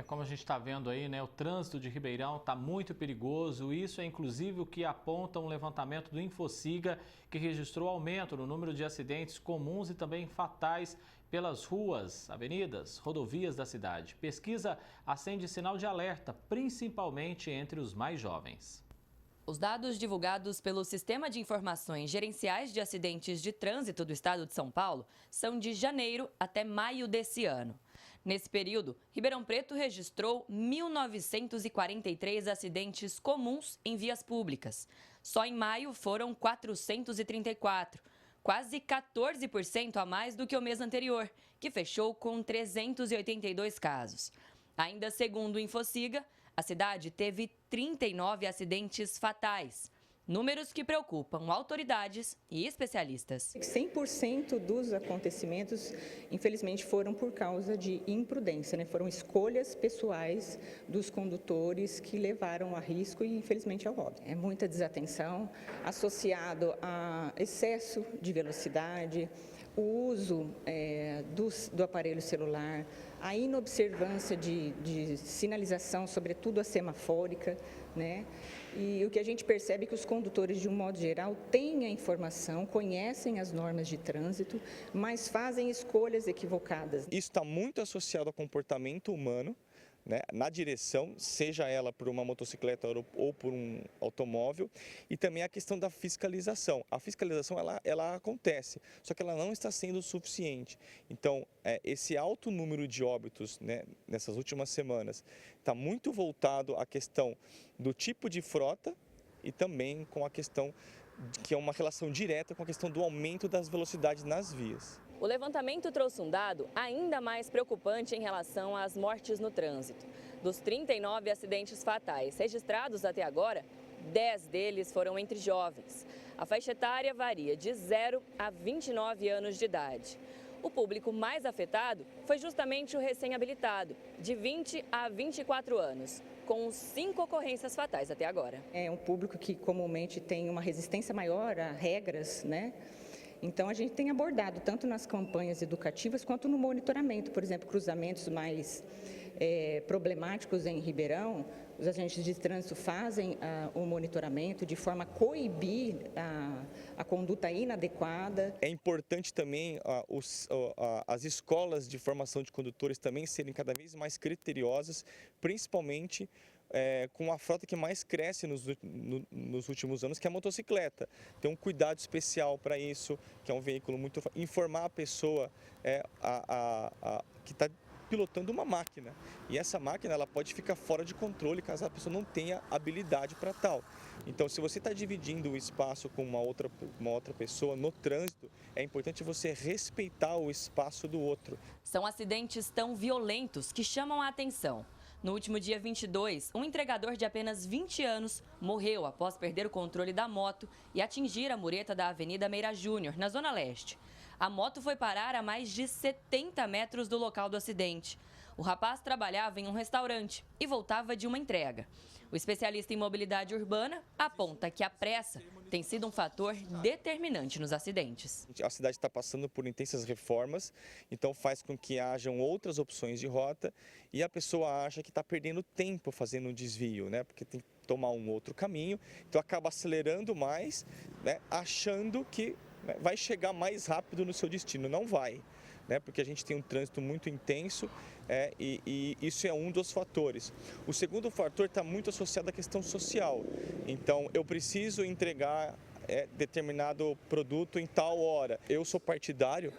Como a gente está vendo aí, né, o trânsito de Ribeirão está muito perigoso. Isso é inclusive o que aponta um levantamento do Infociga, que registrou aumento no número de acidentes comuns e também fatais pelas ruas, avenidas, rodovias da cidade. Pesquisa acende sinal de alerta, principalmente entre os mais jovens. Os dados divulgados pelo Sistema de Informações Gerenciais de Acidentes de Trânsito do Estado de São Paulo são de janeiro até maio desse ano. Nesse período, Ribeirão Preto registrou 1.943 acidentes comuns em vias públicas. Só em maio foram 434, quase 14% a mais do que o mês anterior, que fechou com 382 casos. Ainda segundo o Infociga, a cidade teve 39 acidentes fatais, números que preocupam autoridades e especialistas. 100% dos acontecimentos, infelizmente, foram por causa de imprudência, né? Foram escolhas pessoais dos condutores que levaram a risco e, infelizmente, ao óbito. É muita desatenção associado a excesso de velocidade, o uso do aparelho celular, a inobservância de sinalização, sobretudo a semafórica, né? E o que a gente percebe é que os condutores, de um modo geral, têm a informação, conhecem as normas de trânsito, mas fazem escolhas equivocadas. Isso está muito associado ao comportamento humano, né, na direção, seja ela por uma motocicleta ou por um automóvel, e também a questão da fiscalização. A fiscalização ela acontece, só que ela não está sendo suficiente. Então, esse alto número de óbitos, né, nessas últimas semanas está muito voltado à questão do tipo de frota e também com a questão que é uma relação direta com a questão do aumento das velocidades nas vias. O levantamento trouxe um dado ainda mais preocupante em relação às mortes no trânsito. Dos 39 acidentes fatais registrados até agora, 10 deles foram entre jovens. A faixa etária varia de 0 a 29 anos de idade. O público mais afetado foi justamente o recém-habilitado, de 20 a 24 anos, com 5 ocorrências fatais até agora. É um público que comumente tem uma resistência maior a regras, né? Então, a gente tem abordado tanto nas campanhas educativas quanto no monitoramento, por exemplo, cruzamentos mais problemáticos em Ribeirão. Os agentes de trânsito fazem o monitoramento de forma a coibir a conduta inadequada. É importante também as escolas de formação de condutores também serem cada vez mais criteriosas, principalmente com a frota que mais cresce nos últimos anos, que é a motocicleta. Tem um cuidado especial para isso, que é um veículo muito... Informar a pessoa que está pilotando uma máquina. E essa máquina ela pode ficar fora de controle caso a pessoa não tenha habilidade para tal. Então, se você está dividindo o espaço com uma outra pessoa no trânsito, é importante você respeitar o espaço do outro. São acidentes tão violentos que chamam a atenção. No último dia 22, um entregador de apenas 20 anos morreu após perder o controle da moto e atingir a mureta da Avenida Meira Júnior, na Zona Leste. A moto foi parar a mais de 70 metros do local do acidente. O rapaz trabalhava em um restaurante e voltava de uma entrega. O especialista em mobilidade urbana aponta que a pressa tem sido um fator determinante nos acidentes. A cidade está passando por intensas reformas, então faz com que hajam outras opções de rota e a pessoa acha que está perdendo tempo fazendo um desvio, né? Porque tem que tomar um outro caminho, então acaba acelerando mais, né? Achando que vai chegar mais rápido no seu destino. Não vai, né? Porque a gente tem um trânsito muito intenso e isso é um dos fatores. O segundo fator está muito associado à questão social. Então, eu preciso entregar determinado produto em tal hora. Eu sou partidário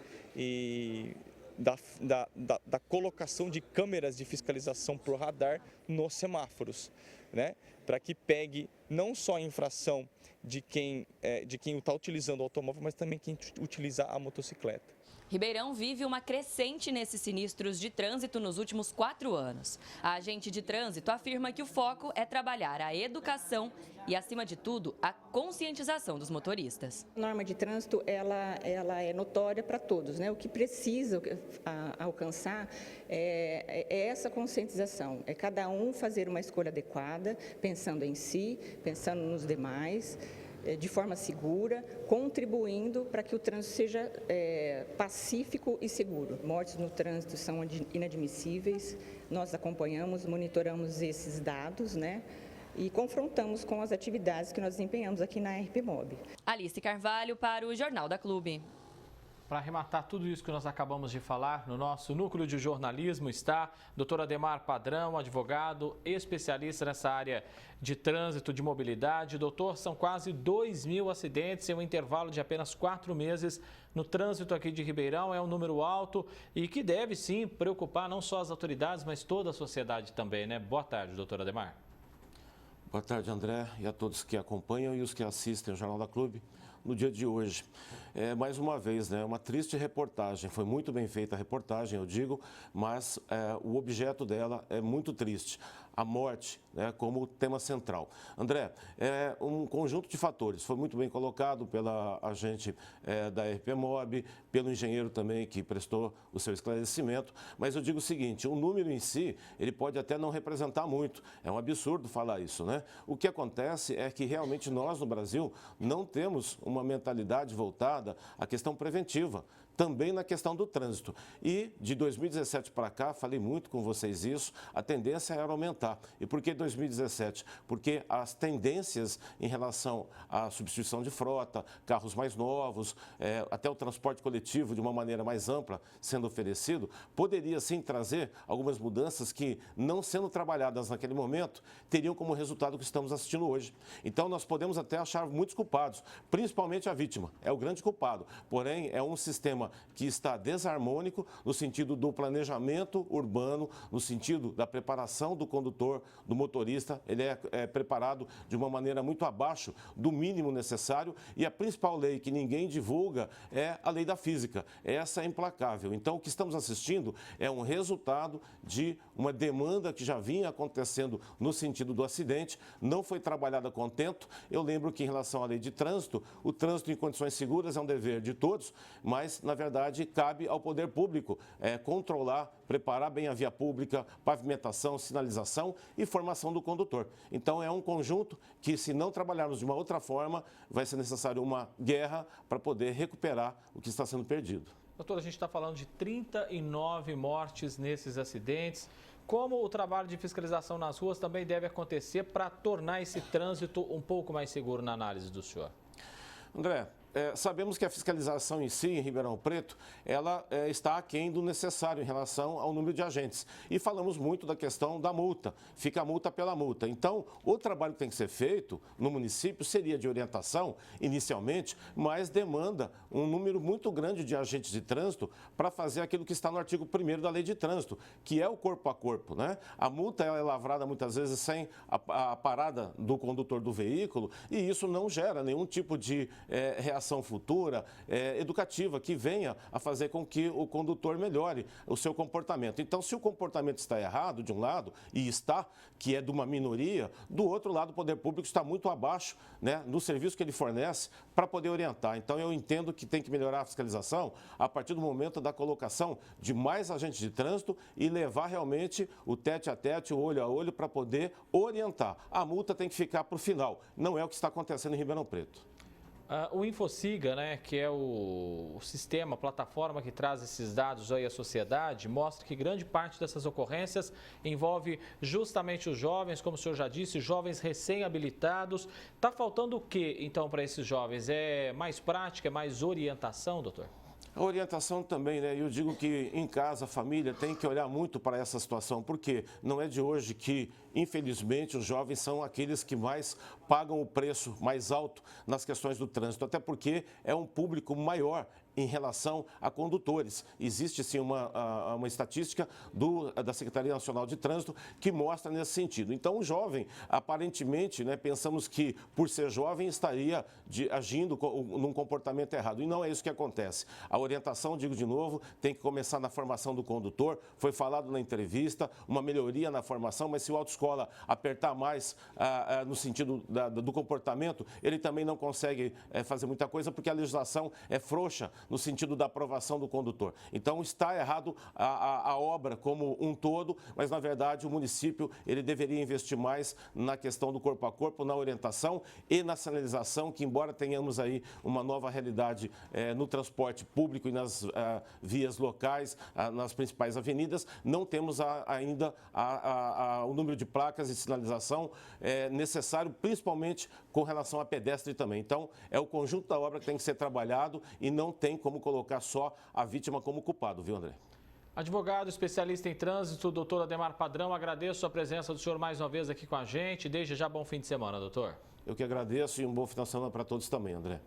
da colocação de câmeras de fiscalização por radar nos semáforos, né? Para que pegue não só a infração de quem está utilizando o automóvel, mas também quem utiliza a motocicleta. Ribeirão vive uma crescente nesses sinistros de trânsito nos últimos 4 anos. A agente de trânsito afirma que o foco é trabalhar a educação e, acima de tudo, a conscientização dos motoristas. A norma de trânsito ela é notória para todos, né? O que precisa alcançar é essa conscientização, é cada um fazer uma escolha adequada, pensando em si, pensando nos demais, de forma segura, contribuindo para que o trânsito seja pacífico e seguro. Mortes no trânsito são inadmissíveis, nós acompanhamos, monitoramos esses dados, né? E confrontamos com as atividades que nós desempenhamos aqui na RPMOB. Alice Carvalho para o Jornal da Clube. Para arrematar tudo isso que nós acabamos de falar, no nosso núcleo de jornalismo está Dr. Ademar Padrão, advogado, especialista nessa área de trânsito, de mobilidade. Doutor, são quase 2.000 acidentes em um intervalo de apenas 4 meses no trânsito aqui de Ribeirão. É um número alto e que deve sim preocupar não só as autoridades, mas toda a sociedade também, né? Boa tarde, doutor Ademar. Boa tarde, André, e a todos que acompanham e os que assistem ao Jornal da Clube no dia de hoje. Mais uma vez, né, uma triste reportagem. Foi muito bem feita a reportagem, eu digo, mas o objeto dela é muito triste. A morte, né, como tema central. André, é um conjunto de fatores. Foi muito bem colocado pela agente da RPMOB, pelo engenheiro também que prestou o seu esclarecimento. Mas eu digo o seguinte, o número em si, ele pode até não representar muito. É um absurdo falar isso, né? O que acontece é que realmente nós no Brasil não temos uma mentalidade voltada à questão preventiva, também na questão do trânsito. E de 2017 para cá, falei muito com vocês isso, a tendência era aumentar. E por que 2017? Porque as tendências em relação à substituição de frota, carros mais novos, até o transporte coletivo de uma maneira mais ampla sendo oferecido, poderia sim trazer algumas mudanças que, não sendo trabalhadas naquele momento, teriam como resultado o que estamos assistindo hoje. Então nós podemos até achar muitos culpados, principalmente a vítima, é o grande culpado. Porém, é um sistema que está desarmônico no sentido do planejamento urbano, no sentido da preparação do condutor, do motorista. Ele é preparado de uma maneira muito abaixo do mínimo necessário e a principal lei que ninguém divulga é a lei da física. Essa é implacável. Então, o que estamos assistindo é um resultado de uma demanda que já vinha acontecendo no sentido do acidente, não foi trabalhada a contento. Eu lembro que, em relação à lei de trânsito, o trânsito em condições seguras é um dever de todos, mas, na verdade, cabe ao poder público controlar, preparar bem a via pública, pavimentação, sinalização e formação do condutor. Então, é um conjunto que, se não trabalharmos de uma outra forma, vai ser necessário uma guerra para poder recuperar o que está sendo perdido. Doutor, a gente está falando de 39 mortes nesses acidentes. Como o trabalho de fiscalização nas ruas também deve acontecer para tornar esse trânsito um pouco mais seguro na análise do senhor? André, sabemos que a fiscalização em si, em Ribeirão Preto, ela está aquém do necessário em relação ao número de agentes. E falamos muito da questão da multa, fica a multa pela multa. Então, o trabalho que tem que ser feito no município seria de orientação, inicialmente, mas demanda um número muito grande de agentes de trânsito para fazer aquilo que está no artigo 1º da Lei de Trânsito, que é o corpo a corpo, né? A multa ela é lavrada muitas vezes sem a parada do condutor do veículo e isso não gera nenhum tipo de reação futura, educativa, que venha a fazer com que o condutor melhore o seu comportamento. Então, se o comportamento está errado de um lado, e está, que é de uma minoria, do outro lado o poder público está muito abaixo, né, no serviço que ele fornece para poder orientar. Então, eu entendo que tem que melhorar a fiscalização a partir do momento da colocação de mais agentes de trânsito e levar realmente o tete a tete, o olho a olho, para poder orientar. A multa tem que ficar para o final, não é o que está acontecendo em Ribeirão Preto. O InfoSiga, né, que é o sistema, a plataforma que traz esses dados aí à sociedade, mostra que grande parte dessas ocorrências envolve justamente os jovens, como o senhor já disse, jovens recém-habilitados. Está faltando o que, então, para esses jovens? É mais prática, é mais orientação, doutor? A orientação também, né? Eu digo que em casa, a família tem que olhar muito para essa situação, porque não é de hoje que, infelizmente, os jovens são aqueles que mais pagam o preço mais alto nas questões do trânsito, até porque é um público maior em relação a condutores. Existe sim uma estatística da Secretaria Nacional de Trânsito que mostra nesse sentido. Então, o jovem, aparentemente, né, pensamos que por ser jovem estaria agindo num comportamento errado. E não é isso que acontece. A orientação, digo de novo, tem que começar na formação do condutor. Foi falado na entrevista, uma melhoria na formação, mas se o autoescola apertar mais no sentido do comportamento, ele também não consegue fazer muita coisa porque a legislação é frouxa no sentido da aprovação do condutor. Então, está errado a obra como um todo, mas, na verdade, o município ele deveria investir mais na questão do corpo a corpo, na orientação e na sinalização, que, embora tenhamos aí uma nova realidade no transporte público e nas vias locais, nas principais avenidas, não temos ainda o número de placas e sinalização necessário, principalmente com relação a pedestre também. Então, é o conjunto da obra que tem que ser trabalhado e não tem como colocar só a vítima como culpado, viu, André? Advogado, especialista em trânsito, doutor Ademar Padrão, agradeço a presença do senhor mais uma vez aqui com a gente. Desde já, bom fim de semana, doutor. Eu que agradeço e um bom final de semana para todos também, André.